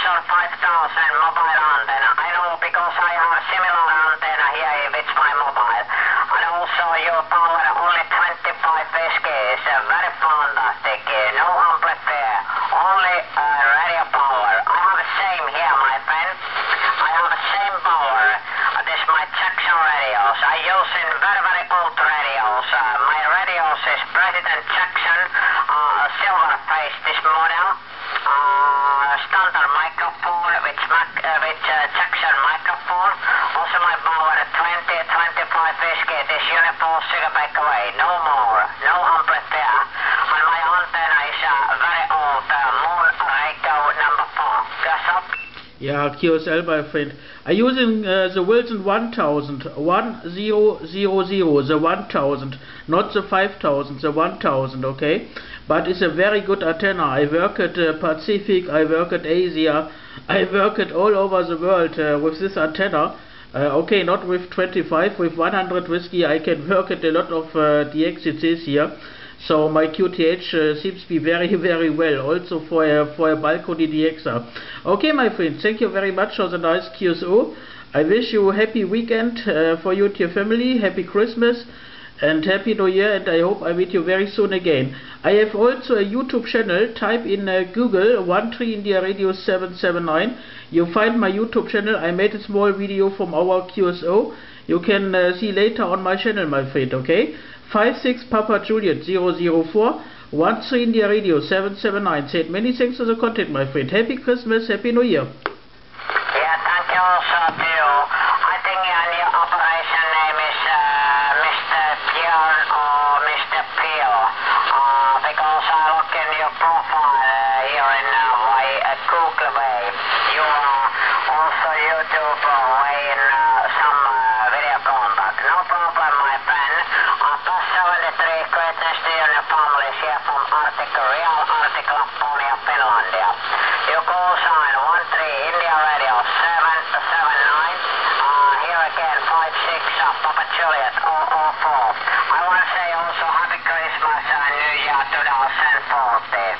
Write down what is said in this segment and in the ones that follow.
Spectrum 5000 mobile antenna. I know because I have a similar antenna here with my mobile. And also your power only 25 SKs. Very fantastic. No amplifier. Only radio power. I have the same here, my friend. I have the same power. This is my Jackson radios. I use in very, very old radios. My radios is President Jackson, silver face this model. Standard microphone with Jackson microphone. Also my power 20-25 SK. This uniform cigarette away. No more. No amplifier. And my antenna is very old Moon Reiko number 4. Guess up. Yeah, QSL, my friend. I'm using the Wilson 1000, 1000, the 1000, not the 5000, the 1000, okay? But it's a very good antenna. I work at Pacific, I work at Asia, I work at all over the world with this antenna. Okay, not with 25, with 100 whiskey I can work at a lot of DXCCs here. So my QTH seems to be very, very well, also for a balcony DXer. Okay, my friend, thank you very much for the nice QSO. I wish you a happy weekend for you and your family, happy Christmas and happy New Year, and I hope I meet you very soon again. I have also a YouTube channel. Type in Google 13 India Radio 779. You'll find my YouTube channel. I made a small video from our QSO. You can see later on my channel, my friend, okay? 56 Papa Juliet 004 13 India Radio 779. Said many thanks for the content, my friend. Happy Christmas, Happy New Year. Yeah, thank you also to you. I think your operation name is Mr. Bjorn or Mr. Pio. Because I look in your profile here in my Google way. You are also YouTube way in some video contact. No problem, my friend. Plus 73 greatest to your families here from Arctic, real Arctic Lapponia, Finlandia. You call sign 13 India Radio 779. Here again 56 Papa Juliet 004. I want to say also Happy Christmas and New Year 2040.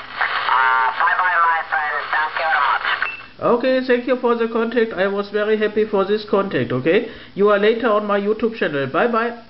Bye bye, my friend. Thank you very much. Okay, thank you for the contact. I was very happy for this contact, okay? You are later on my YouTube channel. Bye bye.